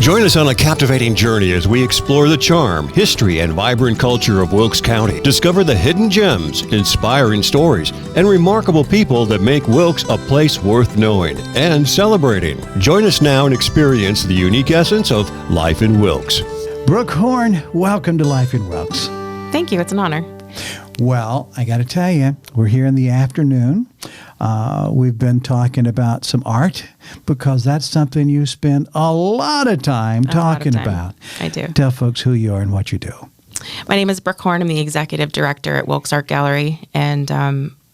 Join us on a captivating journey as we explore the charm, history, and vibrant culture of Wilkes County. Discover the hidden gems, inspiring stories, and remarkable people that make Wilkes a place worth knowing and celebrating. Join us now and experience the unique essence of life in Wilkes. Brooke Horn, welcome to Life in Wilkes. Thank you. It's an honor. Well, I got to tell you, we're here in the afternoon. We've been talking about some art because that's something you spend a lot of time talking about. I do. Tell folks who you are and what you do. My name is Brooke Horn. I'm the executive director at Wilkes Art Gallery, and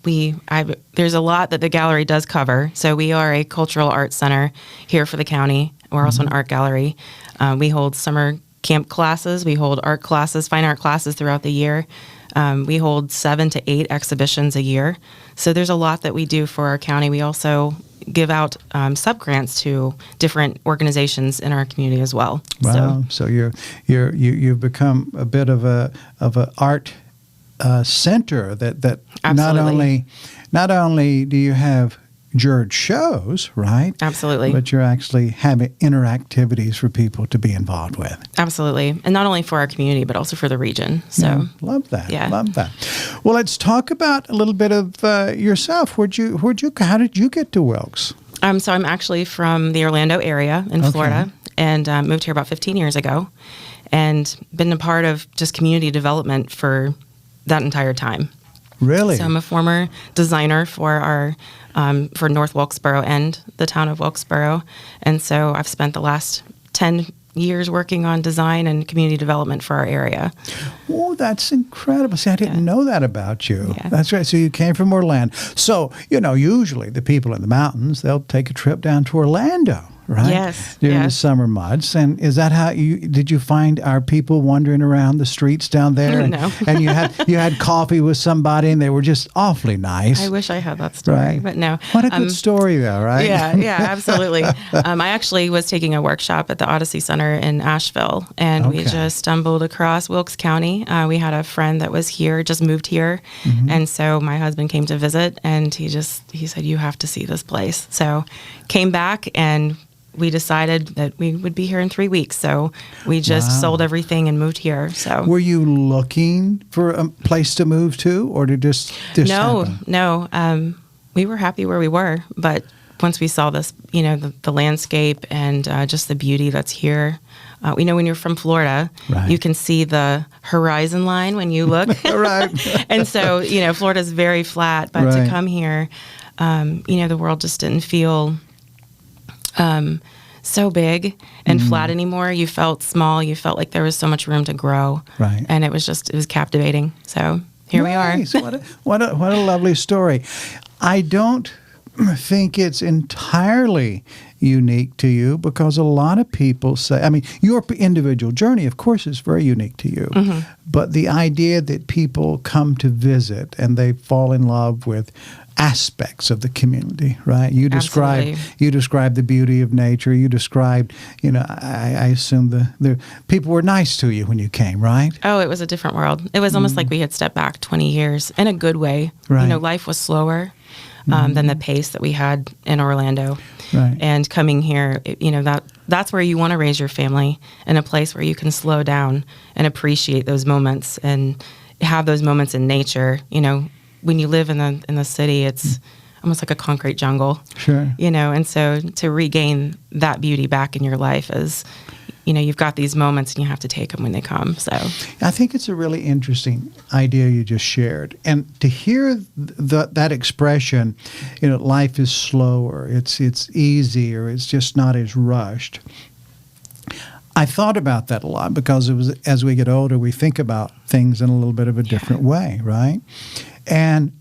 there's a lot that the gallery does cover. So we are a cultural arts center here for the county. We're also an art gallery. We hold summer camp classes. We hold art classes, fine art classes throughout the year. We hold 7 to 8 exhibitions a year. So there's a lot that we do for our county. We also give out sub-grants to different organizations in our community as well. Wow! So you've become a bit of a art center that not only do you have judge shows, right? Absolutely. But you're actually having interactivities for people to be involved with. Absolutely. And not only for our community, but also for the region. So love that. Yeah. Love that. Well, let's talk about a little bit of yourself. How did you get to Wilkes? So I'm actually from the Orlando area in Florida and moved here about 15 years ago and been a part of just community development for that entire time. Really? So I'm a former designer for our for North Wilkesboro and the town of Wilkesboro. And so I've spent the last 10 years working on design and community development for our area. Oh, that's incredible. See, I didn't know that about you. Yeah. That's right. So you came from Orlando. So, usually the people in the mountains, they'll take a trip down to Orlando, right? Yes. During the summer months. And is that how did you find our people wandering around the streets down there? And, No. and you had coffee with somebody and they were just awfully nice. I wish I had that story, right. But no. What a good story though, right? Yeah, absolutely. I actually was taking a workshop at the Odyssey Center in Asheville, and we just stumbled across Wilkes County. We had a friend that was here, just moved here, and so my husband came to visit, and he said, "You have to see this place." So came back, and we decided that we would be here in 3 weeks. So we just sold everything and moved here. So were you looking for a place to move to, or did this happen? No. We were happy where we were, but once we saw this, the landscape and just the beauty that's here. We know when you're from Florida, you can see the horizon line when you look. Right. And so, Florida's very flat, but to come here, the world just didn't feel so big and flat anymore. You felt small. You felt like there was so much room to grow. Right. And it was captivating. So here we are. What a lovely story. I don't think it's entirely unique to you because a lot of people say, your individual journey, of course, is very unique to you. But the idea that people come to visit and they fall in love with aspects of the community, right? You described the beauty of nature. You described, I assume the people were nice to you when you came, right? Oh, it was a different world. It was almost like we had stepped back 20 years in a good way. Right. Life was slower than the pace that we had in Orlando. Right. And coming here, that's where you want to raise your family, in a place where you can slow down and appreciate those moments and have those moments in nature. When you live in the city, it's almost like a concrete jungle. Sure. And so to regain that beauty back in your life is, you've got these moments and you have to take them when they come. So I think it's a really interesting idea you just shared. And to hear that expression, life is slower, it's easier, it's just not as rushed. I thought about that a lot because as we get older, we think about things in a little bit of a different way, right? And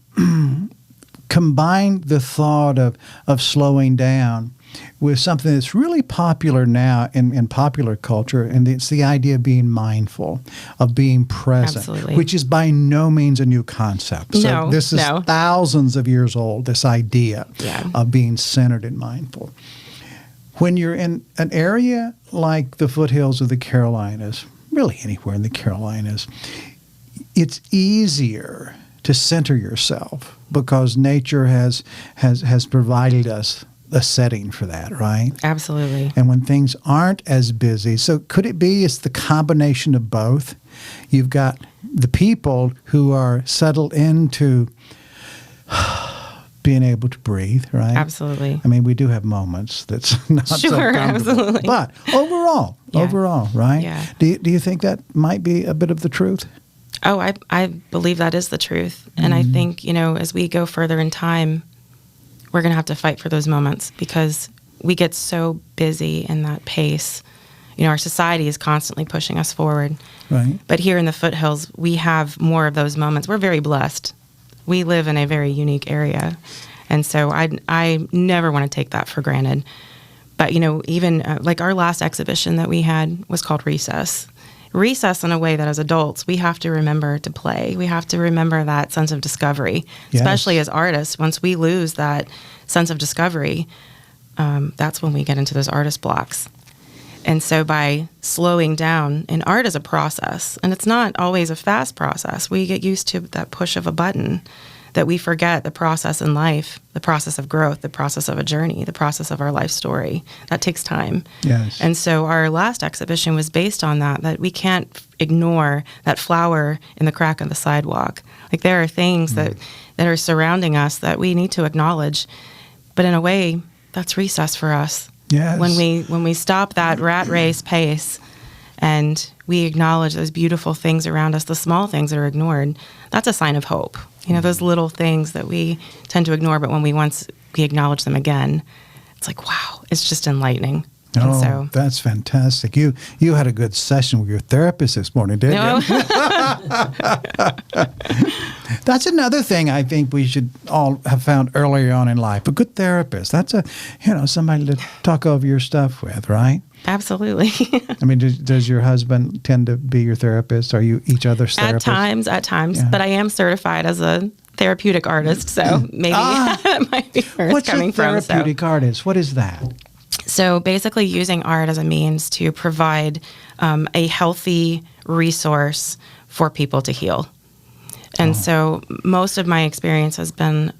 combine the thought of slowing down with something that's really popular now in popular culture, and it's the idea of being mindful, of being present, Absolutely. Which is by no means a new concept. So this is thousands of years old, this idea of being centered and mindful. When you're in an area like the foothills of the Carolinas, really anywhere in the Carolinas, it's easier to center yourself because nature has provided us a setting for that, right? Absolutely. And when things aren't as busy, so could it be it's the combination of both? You've got the people who are settled into being able to breathe, right? Absolutely. I mean, we do have moments that's not so Sure, comfortable. absolutely. But overall, right? Yeah. Do you think that might be a bit of the truth? Oh, I believe that is the truth. And I think, as we go further in time, we're going to have to fight for those moments because we get so busy in that pace. Our society is constantly pushing us forward. Right. But here in the foothills, we have more of those moments. We're very blessed. We live in a very unique area. And so I never want to take that for granted. But, even like our last exhibition that we had was called Recess. Recess in a way that as adults, we have to remember to play. We have to remember that sense of discovery, especially as artists. Once we lose that sense of discovery, that's when we get into those artist blocks. And so by slowing down, and art is a process, and it's not always a fast process. We get used to that push of a button that we forget the process in life, the process of growth, the process of a journey, the process of our life story. That takes time. Yes. And so our last exhibition was based on that we can't ignore that flower in the crack of the sidewalk. Like there are things that are surrounding us that we need to acknowledge. But in a way, that's recess for us. Yes. When we stop that rat race pace and we acknowledge those beautiful things around us, the small things that are ignored, that's a sign of hope. Those little things that we tend to ignore, but when we acknowledge them again, it's like, wow, it's just enlightening. And so, that's fantastic. You had a good session with your therapist this morning, didn't you? That's another thing I think we should all have found earlier on in life. A good therapist. That's somebody to talk over your stuff with, right? absolutely. I mean, does your husband tend to be your therapist? Are you each other's therapist? At times. Yeah. But I am certified as a therapeutic artist, so maybe that might be where it's coming from. What's a therapeutic artist? What is that? So basically using art as a means to provide a healthy resource for people to heal. And so most of my experience has been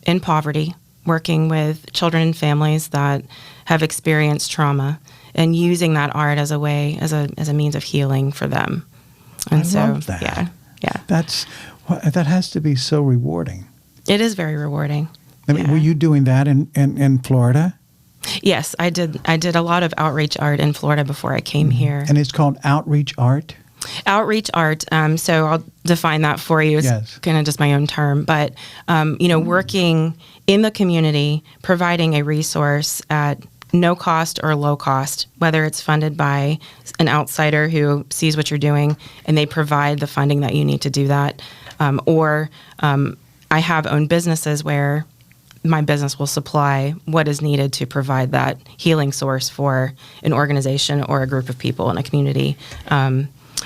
in poverty, working with children and families that have experienced trauma and using that art as a way, as a means of healing for them. And I love that. Yeah. That has to be so rewarding. It is very rewarding. I mean, were you doing that in Florida? Yes, I did a lot of outreach art in Florida before I came here. And it's called outreach art? Outreach art, so I'll define that for you. It's kind of just my own term. But, working in the community, providing a resource at no cost or low cost, whether it's funded by an outsider who sees what you're doing and they provide the funding that you need to do that, or I have owned businesses where my business will supply what is needed to provide that healing source for an organization or a group of people in a community.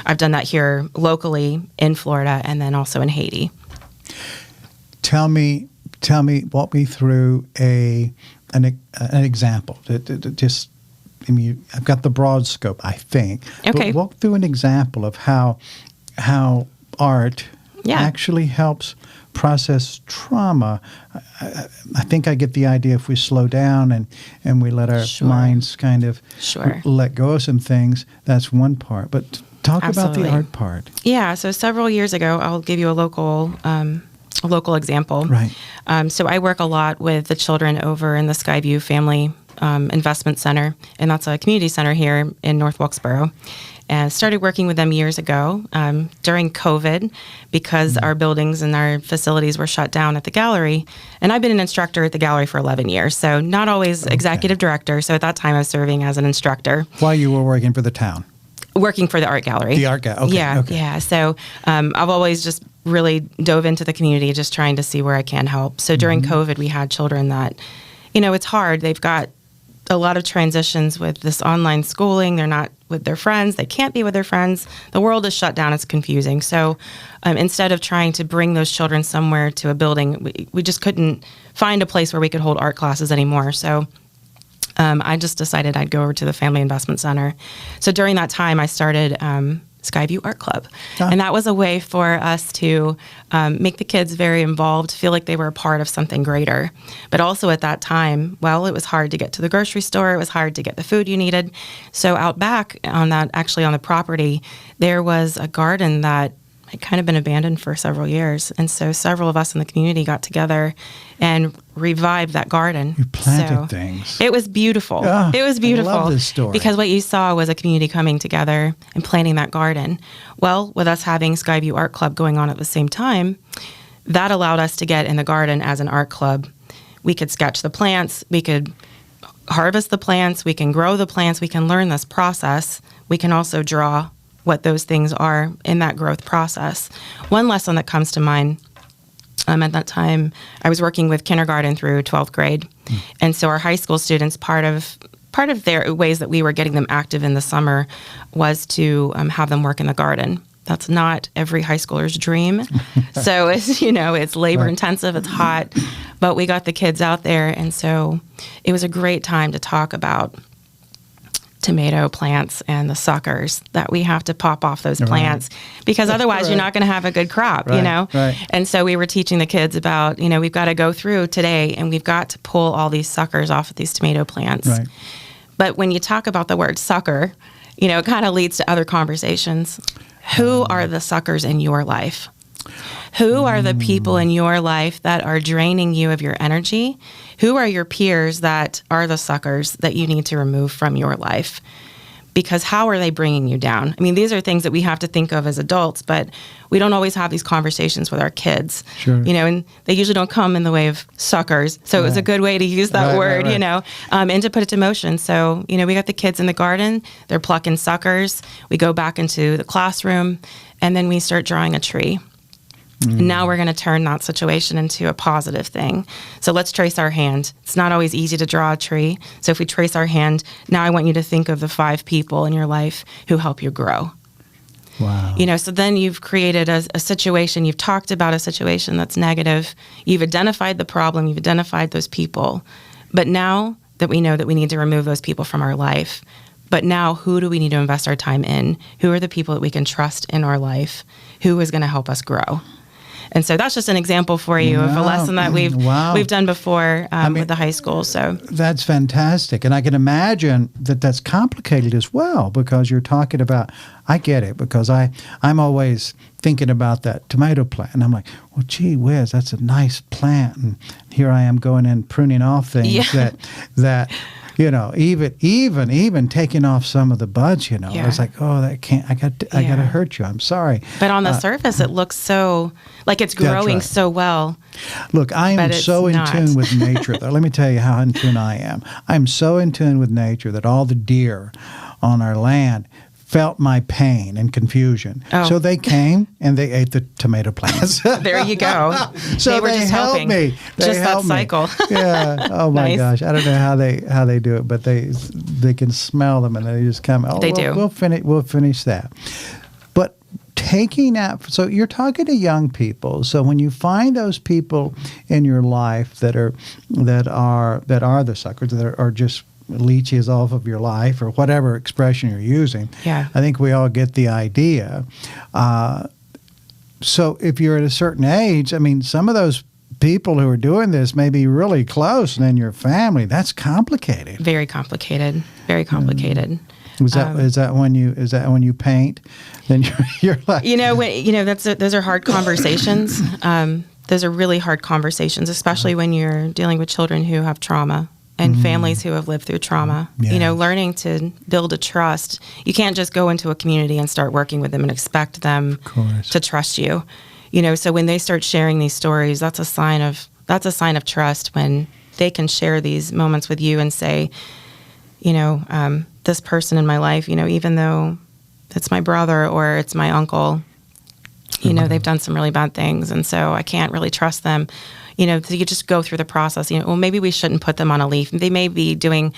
I've done that here locally in Florida and then also in Haiti. Tell me, walk me through an example. Just, I mean, I've got the broad scope, I think. Okay. But walk through an example of how art actually helps process trauma. I think I get the idea if we slow down and we let our minds kind of let go of some things, that's one part. But talk about the art part. Yeah. So several years ago, I'll give you a local example. Right. So I work a lot with the children over in the Skyview Family Investment Center, and that's a community center here in North Wilkesboro. And started working with them years ago during COVID because our buildings and our facilities were shut down at the gallery. And I've been an instructor at the gallery for 11 years, so not always executive director. So at that time, I was serving as an instructor. While you were working for the town? Working for the art gallery. The art gallery, okay. Yeah. So I've always just really dove into the community, just trying to see where I can help. So during COVID, we had children that, it's hard. They've got a lot of transitions with this online schooling. They're not with their friends. They can't be with their friends. The world is shut down. It's confusing. So instead of trying to bring those children somewhere to a building, we just couldn't find a place where we could hold art classes anymore. So I just decided I'd go over to the Family Investment Center. So during that time, I started Skyview Art Club. Ah. And that was a way for us to make the kids very involved, feel like they were a part of something greater. But also at that time, well, it was hard to get to the grocery store. It was hard to get the food you needed. So out back on the property, there was a garden that had kind of been abandoned for several years. And so several of us in the community got together and revived that garden. You planted things. It was beautiful. Oh, it was beautiful. I love this story. Because what you saw was a community coming together and planting that garden. Well, with us having Skyview Art Club going on at the same time, that allowed us to get in the garden as an art club. We could sketch the plants. We could harvest the plants. We can grow the plants. We can learn this process. We can also draw what those things are in that growth process. One lesson that comes to mind, at that time, I was working with kindergarten through 12th grade. And so our high school students, part of their ways that we were getting them active in the summer was to have them work in the garden. That's not every high schooler's dream. So it's labor intensive, it's hot, but we got the kids out there. And so it was a great time to talk about tomato plants and the suckers that we have to pop off those plants because otherwise you're not going to have a good crop, Right. And so we were teaching the kids about, we've got to go through today and we've got to pull all these suckers off of these tomato plants. Right. But when you talk about the word sucker, it kind of leads to other conversations. Who are the suckers in your life? Who are the people in your life that are draining you of your energy? Who are your peers that are the suckers that you need to remove from your life? Because how are they bringing you down? I mean, these are things that we have to think of as adults, but we don't always have these conversations with our kids. Sure. And they usually don't come in the way of suckers. So it was a good way to use that word, and to put it to motion. So, we got the kids in the garden, they're plucking suckers. We go back into the classroom, and then we start drawing a tree. And now we're going to turn that situation into a positive thing. So let's trace our hand. It's not always easy to draw a tree. So if we trace our hand, now I want you to think of the 5 people in your life who help you grow. Wow. So then you've created a situation, you've talked about a situation that's negative. You've identified the problem, you've identified those people. But now that we know that we need to remove those people from our life, but now who do we need to invest our time in? Who are the people that we can trust in our life? Who is going to help us grow? And so that's just an example for you of a lesson that we've done before with the high school. So that's fantastic. And I can imagine that that's complicated as well because you're talking about, I get it, because I'm always thinking about that tomato plant. And I'm like, well, gee whiz, that's a nice plant. And here I am going in pruning off things that even taking off some of the buds, it's like, oh, that can't, I got to hurt you. I'm sorry. But on the surface, it looks so like it's growing so well. Look, I am so in tune with nature. Let me tell you how in tune I am. I'm so in tune with nature that all the deer on our land felt my pain and confusion. Oh. So they came and they ate the tomato plants. There you go. So they helped helping. me. They just helped that me. cycle. Yeah. Oh my gosh. I don't know how they do it, but they can smell them and they just come. Oh, they do. We'll finish that. But taking out. So you're talking to young people. So when you find those people in your life that are the suckers that are just leeches off of your life or whatever expression you're using. Yeah. I think we all get the idea. So if you're at a certain age, I mean, some of those people who are doing this may be really close and in your family. That's complicated. Very complicated. Very complicated. Is that when you paint? Then you're like, those are hard conversations. Those are really hard conversations, especially when you're dealing with children who have trauma. And families who have lived through trauma, learning to build a trust. You can't just go into a community and start working with them and expect them to trust you. So when they start sharing these stories, that's a sign of trust when they can share these moments with you and say, this person in my life, even though it's my brother or it's my uncle, they've done some really bad things, and so I can't really trust them. So you just go through the process. Maybe we shouldn't put them on a leaf. They may be doing,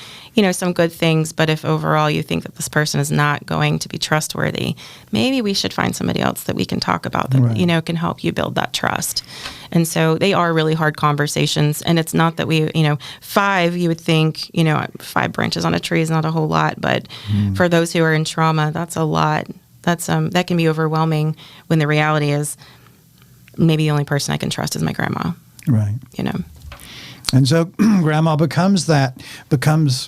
some good things, but if overall you think that this person is not going to be trustworthy, maybe we should find somebody else that we can talk about that, can help you build that trust. And so they are really hard conversations. And it's not that we, 5, you would think, 5 branches on a tree is not a whole lot, but for those who are in trauma, that's a lot. that can be overwhelming when the reality is maybe the only person I can trust is my grandma. Right. You know. And so grandma becomes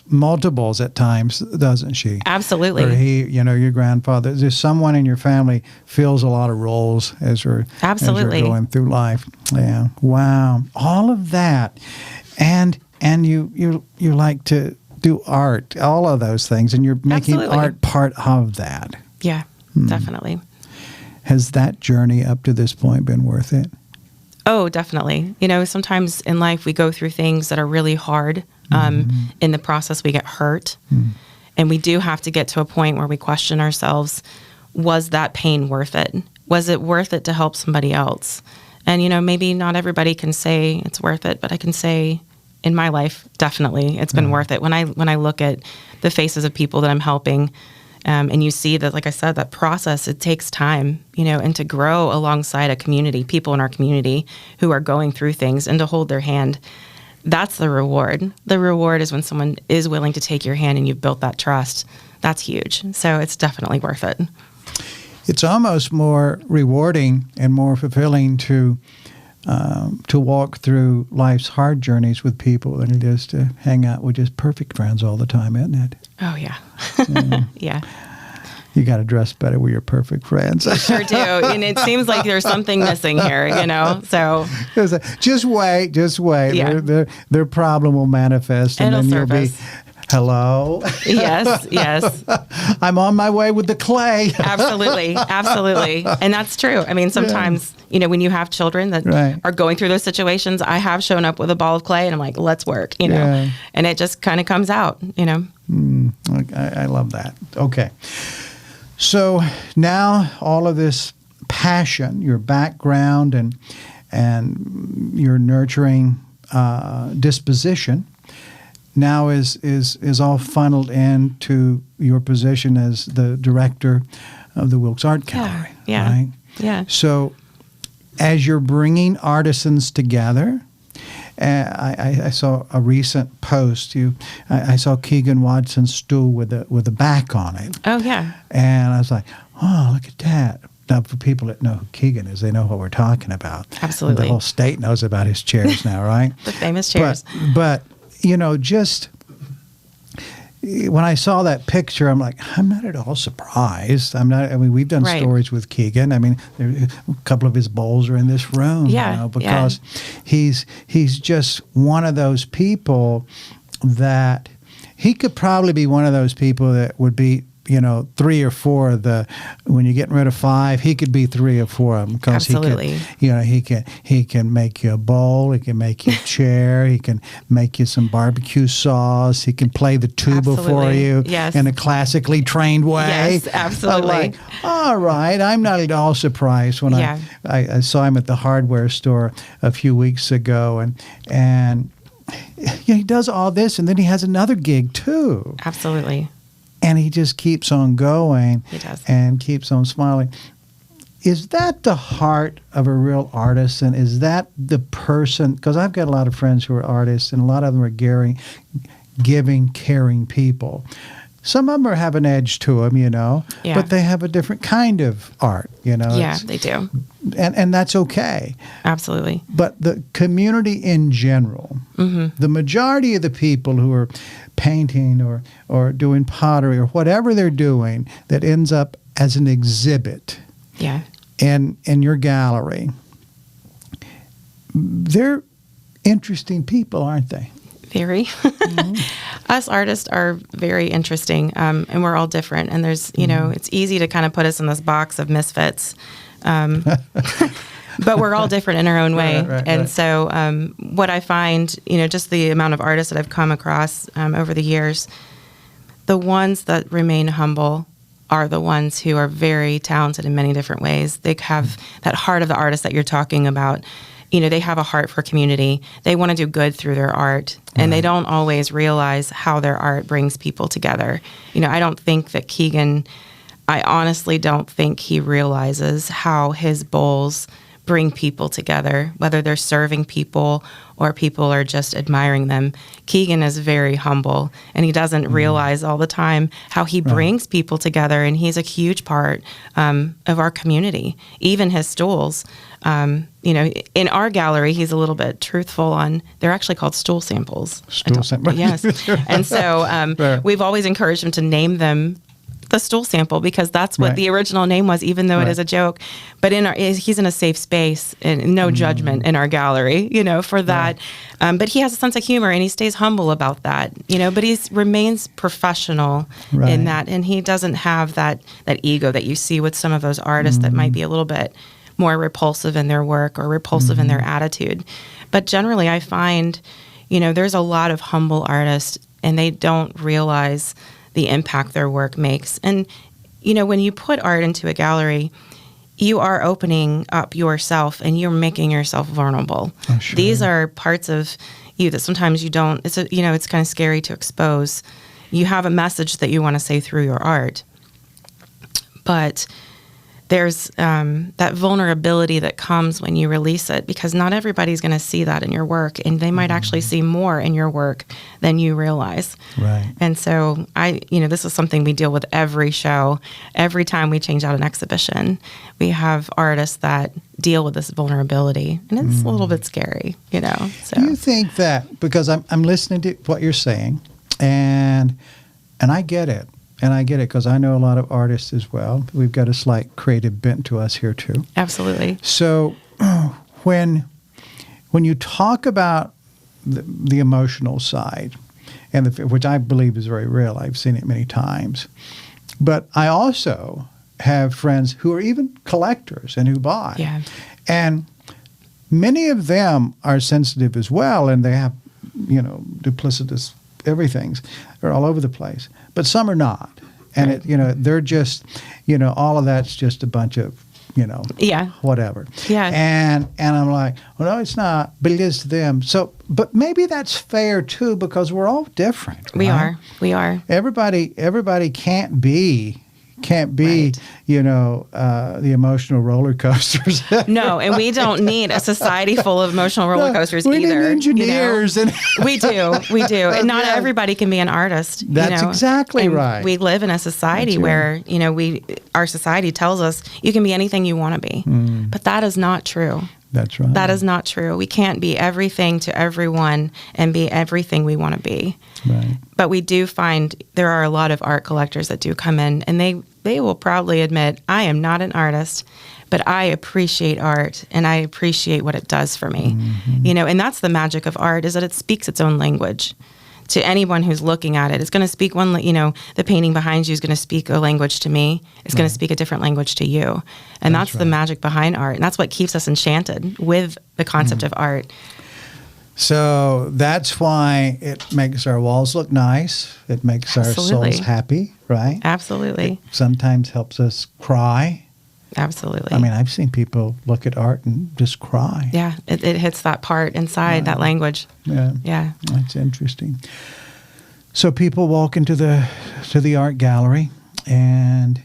multiples at times, doesn't she? Absolutely. Or your grandfather. There's someone in your family fills a lot of roles as you're going through life. Yeah. Wow. All of that. And you like to do art, all of those things, and you're making art part of that. Yeah, definitely. Has that journey up to this point been worth it? Oh, definitely. Sometimes in life we go through things that are really hard. In the process, we get hurt. And we do have to get to a point where we question ourselves, was that pain worth it? Was it worth it to help somebody else? And, maybe not everybody can say it's worth it, but I can say in my life, definitely, it's been worth it. When I look at the faces of people that I'm helping, and you see that, like I said, that process, it takes time, and to grow alongside a community, people in our community who are going through things, and to hold their hand, that's the reward. The reward is when someone is willing to take your hand and you've built that trust. That's huge. So it's definitely worth it. It's almost more rewarding and more fulfilling to walk through life's hard journeys with people than it is to hang out with just perfect friends all the time, isn't it? Oh, yeah. Yeah. You got to dress better with your perfect friends. You sure do. And it seems like there's something missing here, so. Just wait. Yeah. Their problem will manifest. And it'll then surface. You'll be, hello? Yes. I'm on my way with the clay. Absolutely. And that's true. I mean, sometimes, when you have children that are going through those situations, I have shown up with a ball of clay and I'm like, let's work, and it just kind of comes out, I love that. Okay. So now all of this passion, your background and your nurturing disposition now is all funneled into your position as the director of the Wilkes Art Gallery. Yeah. Right? Yeah. So as you're bringing artisans together, I saw a recent post. I saw Keegan Watson's stool with a back on it. Oh, yeah. And I was like, oh, look at that. Now, for people that know who Keegan is, they know what we're talking about. Absolutely. The whole state knows about his chairs now, right? The famous chairs. But just when I saw that picture, I'm like, I'm not at all surprised. We've done stories with Keegan. I mean, a couple of his bowls are in this room, because he's just one of those people that he could probably be one of those people that would be, 3 or 4 of when you're getting rid of 5, he could be 3 or 4 of them, because he can make you a bowl, he can make you a chair, he can make you some barbecue sauce, he can play the tuba for you in a classically trained way. Yes, absolutely. Like, all right, I'm not at all surprised when I saw him at the hardware store a few weeks ago, and he does all this, and then he has another gig too. Absolutely. And he just keeps on going. He does. And keeps on smiling. Is that the heart of a real artist? And is that the person? Because I've got a lot of friends who are artists, and a lot of them are giving, caring people. Some of them have an edge to them, but they have a different kind of art, Yeah, they do. And that's okay. Absolutely. But the community in general, the majority of the people who are painting or doing pottery or whatever they're doing that ends up as an exhibit in your gallery, they're interesting people, aren't they? Very. Us artists are very interesting, and we're all different. And there's, it's easy to kind of put us in this box of misfits, but we're all different in our own way. Right. So what I find, just the amount of artists that I've come across over the years, the ones that remain humble are the ones who are very talented in many different ways. They have that heart of the artist that you're talking about. They have a heart for community. They want to do good through their art, and they don't always realize how their art brings people together. I don't think that Keegan, I honestly don't think he realizes how his bowls bring people together, whether they're serving people or people are just admiring them. Keegan is very humble, and he doesn't realize all the time how he brings people together, and he's a huge part of our community. Even his stools, in our gallery, he's a little bit truthful on, they're actually called stool samples. Stool samples. Yes. And so we've always encouraged him to name them the stool sample, because that's what the original name was, even though it is a joke. But he's in a safe space and no judgment in our gallery, for that. But he has a sense of humor, and he stays humble about that, but he remains professional in that. And he doesn't have that ego that you see with some of those artists that might be a little bit more repulsive in their work or repulsive in their attitude. But generally, I find, there's a lot of humble artists, and they don't realize the impact their work makes. And, when you put art into a gallery, you are opening up yourself and you're making yourself vulnerable. Oh, sure. These are parts of you that sometimes you don't, it's kind of scary to expose. You have a message that you want to say through your art, but there's that vulnerability that comes when you release it, because not everybody's going to see that in your work, and they might actually see more in your work than you realize. Right. And so this is something we deal with every show. Every time we change out an exhibition, we have artists that deal with this vulnerability, and it's a little bit scary, So. Do you think that, because I'm listening to what you're saying, and I get it. And I get it, because I know a lot of artists as well. We've got a slight creative bent to us here too. Absolutely. So when you talk about the emotional side, and which I believe is very real, I've seen it many times. But I also have friends who are even collectors and who buy. Yeah. And many of them are sensitive as well, and they have, duplicitous everything's. They're all over the place. But some are not. And they're just, all of that's just a bunch of, whatever. Yeah. And I'm like, well, no, it's not, but it is to them. So, but maybe that's fair too, because we're all different. We right? are. Everybody can't be, Right. the emotional roller coasters. No, and we don't need a society full of emotional roller coasters we either. Need engineers. And We do. And not everybody can be an artist. That's exactly and right. We live in a society where, our society tells us you can be anything you want to be. But that is not true. That's right. That is not true. We can't be everything to everyone and be everything we want to be. Right. But we do find there are a lot of art collectors that do come in, and they will proudly admit, I am not an artist, but I appreciate art and I appreciate what it does for me. And that's the magic of art, is that it speaks its own language to anyone who's looking at it. It's going to speak one, the painting behind you is going to speak a language to me. It's going to speak a different language to you. And that's the magic behind art. And that's what keeps us enchanted with the concept of art. So that's why it makes our walls look nice. It makes our souls happy, right? Absolutely. It sometimes helps us cry. Absolutely. I mean, I've seen people look at art and just cry. Yeah, it hits that part inside, that language. Yeah. That's interesting. So people walk into the art gallery and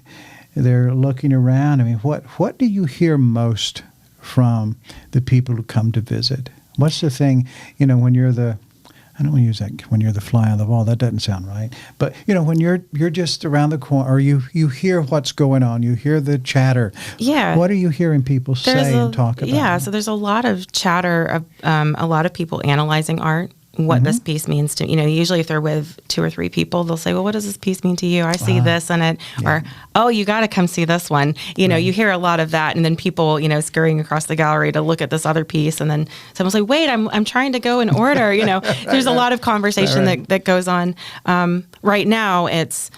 they're looking around. I mean, what do you hear most from the people who come to visit? What's the thing, when you're I don't want to use that, when you're the fly on the wall. That doesn't sound right. But, when you're just around the corner, or you hear what's going on, you hear the chatter. Yeah. What are you hearing people say and talk about? Yeah, so there's a lot of chatter, of a lot of people analyzing art, what this piece means to, usually if they're with 2 or 3 people, they'll say, well, what does this piece mean to you? I see this in it. Yeah. Or, oh, you got to come see this one. You hear a lot of that. And then people, scurrying across the gallery to look at this other piece. And then someone's like, wait, I'm trying to go in order. There's a lot of conversation that goes on. Right now, it's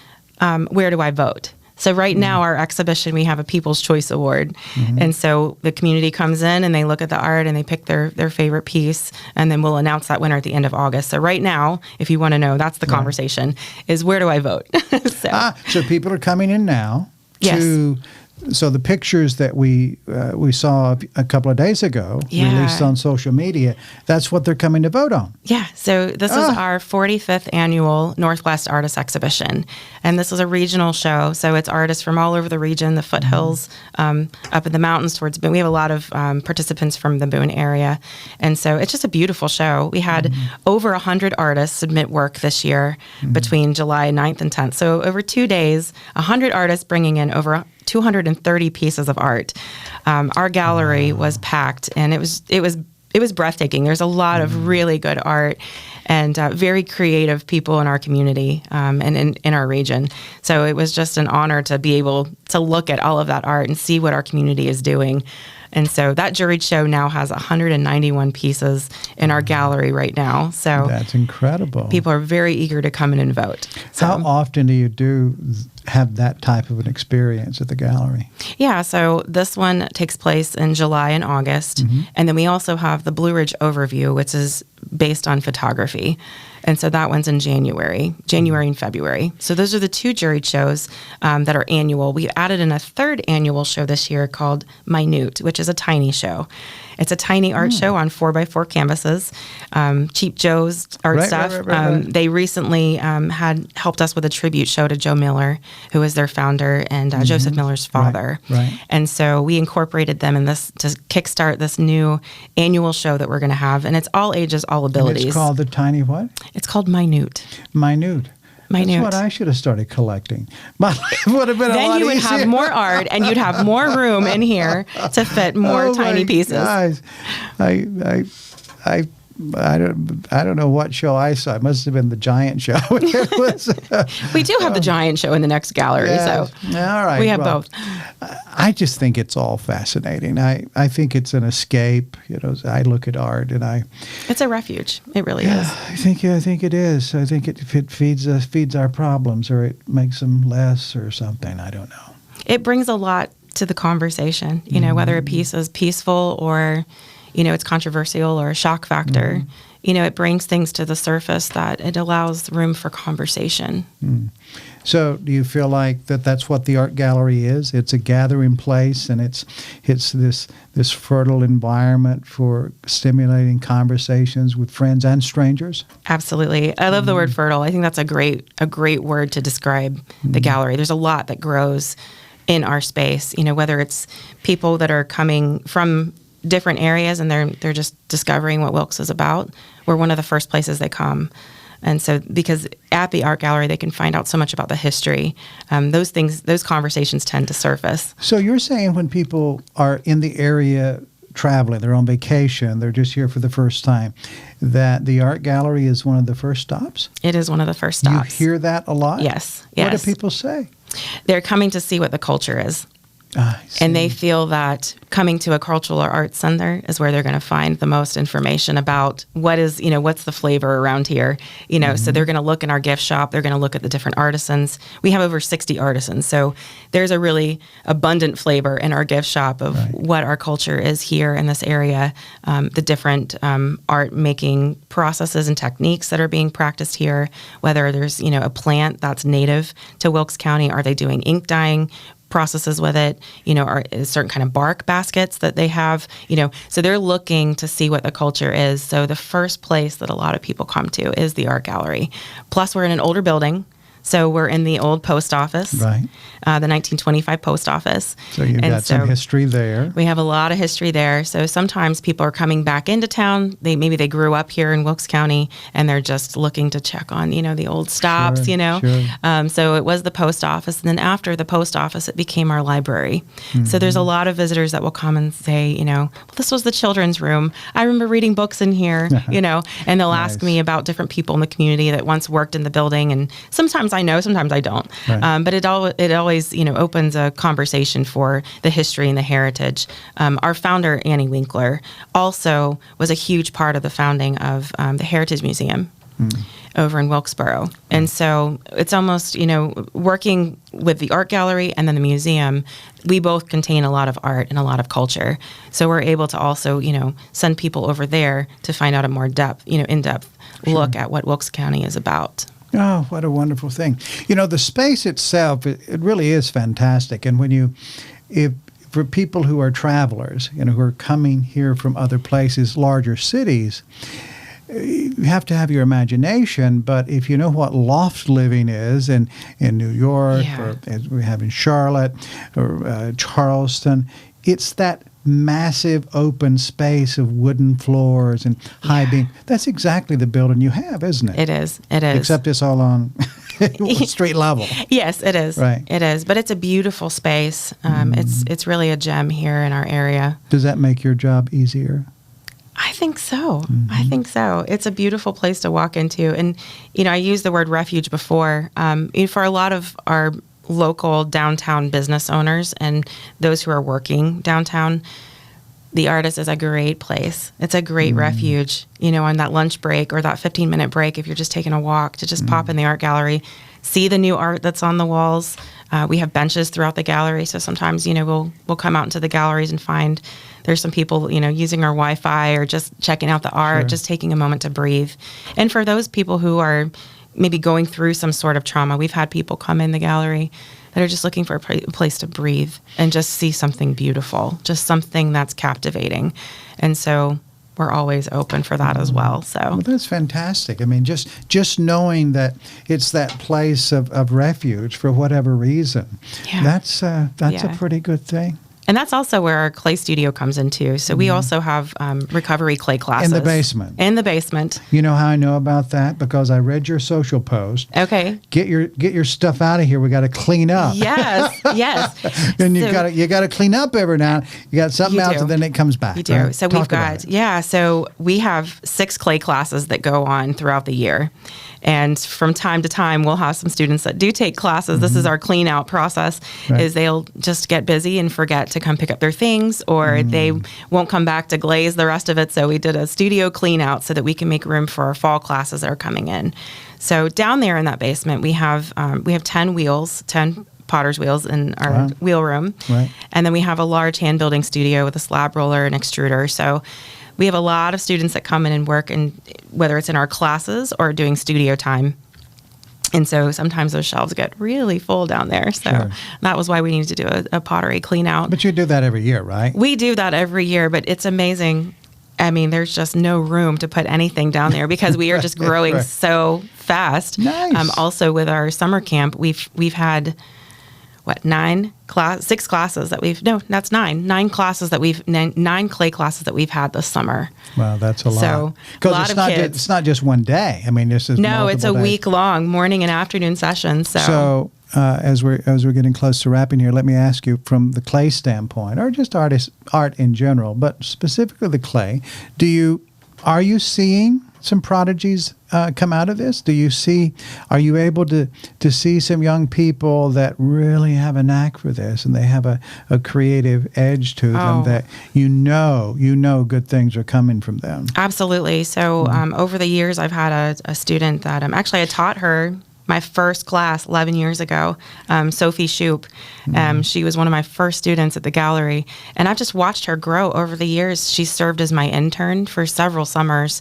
where do I vote? So right now, our exhibition, we have a People's Choice Award. And so the community comes in and they look at the art and they pick their favorite piece, and then we'll announce that winner at the end of August. So right now, if you want to know, that's the conversation, is where do I vote? So people are coming in now to So the pictures that we saw a couple of days ago, released on social media, that's what they're coming to vote on. Yeah, so this is our 45th annual Northwest Artist Exhibition, and this is a regional show. So it's artists from all over the region, the foothills, up in the mountains towards Boone. We have a lot of participants from the Boone area, and so it's just a beautiful show. We had over 100 artists submit work this year between July 9th and 10th. So over 2 days, 100 artists bringing in over 230 pieces of art. Our gallery was packed, and it was breathtaking. There's a lot of really good art and very creative people in our community and in our region. So it was just an honor to be able to look at all of that art and see what our community is doing. And so that juried show now has 191 pieces in our gallery right now. So that's incredible. People are very eager to come in and vote. So, how often do you have that type of an experience at the gallery? Yeah, so this one takes place in July and August. And then we also have the Blue Ridge Overview, which is based on photography. And so that one's in January and February. So those are the two juried shows that are annual. We added in a third annual show this year called Minute, which is a tiny show. It's a tiny art show on 4x4 canvases. Cheap Joe's art stuff. Right. They recently had helped us with a tribute show to Joe Miller, who was their founder and Joseph Miller's father. Right. And so we incorporated them in this to kickstart this new annual show that we're going to have. And it's all ages, all abilities. And it's called the Tiny what? It's called Minute. Minute. That's what I should have started collecting. But it would have been then a lot you would easier. have more art, and you'd have more room in here to fit more tiny pieces. Guys, I don't know what show I saw. It must have been the Giant Show. It was, we do have the Giant Show in the next gallery, so all right. we have both. I just think it's all fascinating. I think it's an escape. I look at art and it's a refuge. It really is. I think it is. I think it feeds our problems, or it makes them less, or something. I don't know. It brings a lot to the conversation. Whether a piece is peaceful or it's controversial or a shock factor. It brings things to the surface that it allows room for conversation. So do you feel like that's what the art gallery is? It's a gathering place, and it's this fertile environment for stimulating conversations with friends and strangers? Absolutely. I love the word fertile. I think that's a great word to describe the gallery. There's a lot that grows in our space, whether it's people that are coming from different areas and they're just discovering what Wilkes is about. We're one of the first places they come. And so because at the art gallery, they can find out so much about the history. Those conversations tend to surface. So you're saying when people are in the area traveling, they're on vacation, they're just here for the first time, that the art gallery is one of the first stops? It is one of the first stops. You hear that a lot? Yes. What do people say? They're coming to see what the culture is. And they feel that coming to a cultural or arts center is where they're going to find the most information about what's the flavor around here. So they're going to look in our gift shop. They're going to look at the different artisans. We have over 60 artisans. So there's a really abundant flavor in our gift shop of what our culture is here in this area, the different art making processes and techniques that are being practiced here, whether there's, a plant that's native to Wilkes County. Are they doing ink dyeing processes with it, or certain kind of bark baskets that they have, so they're looking to see what the culture is. So the first place that a lot of people come to is the art gallery. Plus, we're in an older building. So we're in the old post office, the 1925 post office. So you've got some history there. We have a lot of history there. So sometimes people are coming back into town. Maybe they grew up here in Wilkes County, and they're just looking to check on, the old stops, Sure. So it was the post office. And then after the post office, it became our library. So there's a lot of visitors that will come and say, well, this was the children's room. I remember reading books in here, and they'll ask me about different people in the community that once worked in the building. And sometimes I know, sometimes I don't. Right. But it always, opens a conversation for the history and the heritage. Our founder, Annie Winkler, also was a huge part of the founding of the Heritage Museum over in Wilkesboro. And so it's almost, working with the art gallery and then the museum, we both contain a lot of art and a lot of culture. So we're able to also, send people over there to find out a more in-depth look at what Wilkes County is about. Oh, what a wonderful thing. The space itself, it really is fantastic. And when you if for people who are travelers, who are coming here from other places, larger cities, you have to have your imagination. But if you know what loft living is in New York, or as we have in Charlotte or Charleston, it's that massive open space of wooden floors and high beam. That's exactly the building you have, isn't it? It is. It is. Except it's all on street level. Yes, it is. Right. It is. But it's a beautiful space. It's really a gem here in our area. Does that make your job easier? I think so. I think so. It's a beautiful place to walk into. And, I used the word refuge before. For a lot of our local downtown business owners and those who are working downtown, the Artist is a great place. It's a great refuge, on that lunch break or that 15-minute break, if you're just taking a walk, to just pop in the art gallery, see the new art that's on the walls. We have benches throughout the gallery, so sometimes, we'll come out into the galleries and find there's some people, using our Wi-Fi or just checking out the art, just taking a moment to breathe. And for those people who are maybe going through some sort of trauma, we've had people come in the gallery that are just looking for a place to breathe and just see something beautiful, just something that's captivating. And so we're always open for that as well. So that's fantastic. I mean, just knowing that it's that place of refuge for whatever reason, that's a pretty good thing. And that's also where our clay studio comes into. So we also have recovery clay classes. In the basement. In the basement. You know how I know about that? Because I read your social post. Okay. Get your stuff out of here. We got to clean up. Yes, yes. And you got to clean up every now and then. You got something else, and then it comes back. You do. Right? So so we have 6 clay classes that go on throughout the year. And from time to time, we'll have some students that do take classes. This is our clean out process, is they'll just get busy and forget to come pick up their things, or they won't come back to glaze the rest of it. So we did a studio clean out so that we can make room for our fall classes that are coming in. So down there in that basement, we have 10 wheels, 10 potter's wheels in our wheel room. Right. And then we have a large hand building studio with a slab roller and extruder. So we have a lot of students that come in and work, and whether it's in our classes or doing studio time. And so sometimes those shelves get really full down there. So that was why we needed to do a pottery clean out. But you do that every year, right? We do that every year, but it's amazing. I mean, there's just no room to put anything down there because we are just growing so fast. Nice. Also with our summer camp, we've had 9 classes that we've, no, that's 9 classes that we've, 9 clay classes that we've had this summer. Wow, that's a lot. So a lot of kids. It's not just one day. I mean, this is it's a days. week long morning and afternoon session. So as we're getting close to wrapping here, let me ask you from the clay standpoint, or just art in general, but specifically the clay, are you seeing some prodigies come out of this? Are you able to see some young people that really have a knack for this, and they have a creative edge to them that you know good things are coming from them? Absolutely. So over the years, I've had a student that actually I taught her my first class 11 years ago, Sophie Shoup. She was one of my first students at the gallery, and I've just watched her grow over the years. She served as my intern for several summers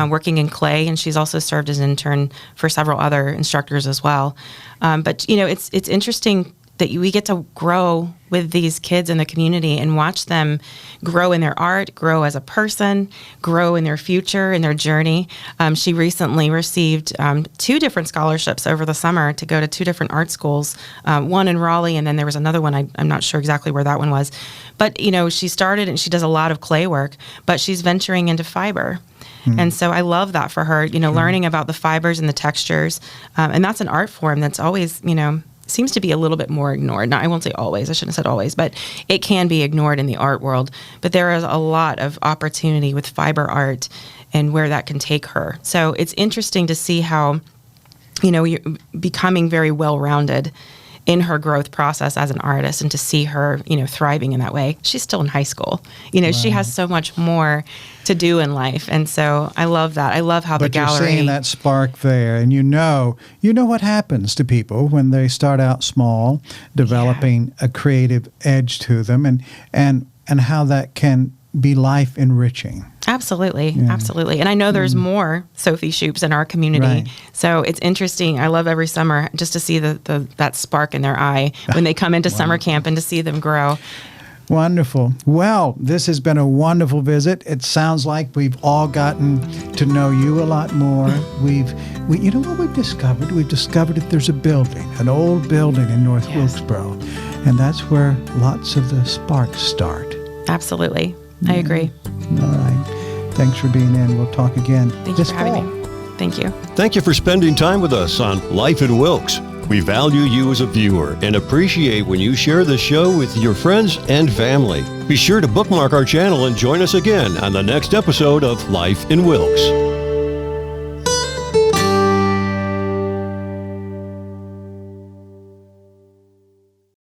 working in clay, and she's also served as an intern for several other instructors as well. But, it's interesting that we get to grow with these kids in the community and watch them grow in their art, grow as a person, grow in their future, in their journey. She recently received 2 different scholarships over the summer to go to 2 different art schools, one in Raleigh, and then there was another one. I'm not sure exactly where that one was. But, she started, and she does a lot of clay work, but she's venturing into fiber. And so I love that for her, learning about the fibers and the textures. And that's an art form that's always, seems to be a little bit more ignored. Now, I won't say always, I shouldn't have said always, but it can be ignored in the art world. But there is a lot of opportunity with fiber art and where that can take her. So it's interesting to see how, you're becoming very well-rounded in her growth process as an artist, and to see her, thriving in that way. She's still in high school. She has so much more to do in life. And so I love that. I love how the gallery... But you're seeing that spark there, and you know what happens to people when they start out small, developing a creative edge to them, and how that can be life enriching. Absolutely. Absolutely. And I know there's more Sophie Shoops in our community. Right. So it's interesting. I love every summer just to see that spark in their eye when they come into summer camp and to see them grow. Wonderful. Well, this has been a wonderful visit. It sounds like we've all gotten to know you a lot more. You know what we've discovered? We've discovered that there's a building, an old building in North Wilkesboro, and that's where lots of the sparks start. Absolutely. I agree. All right. Thanks for being in. We'll talk again Thank you for having me. Thank you. Thank you for spending time with us on Life in Wilkes. We value you as a viewer and appreciate when you share the show with your friends and family. Be sure to bookmark our channel and join us again on the next episode of Life in Wilkes.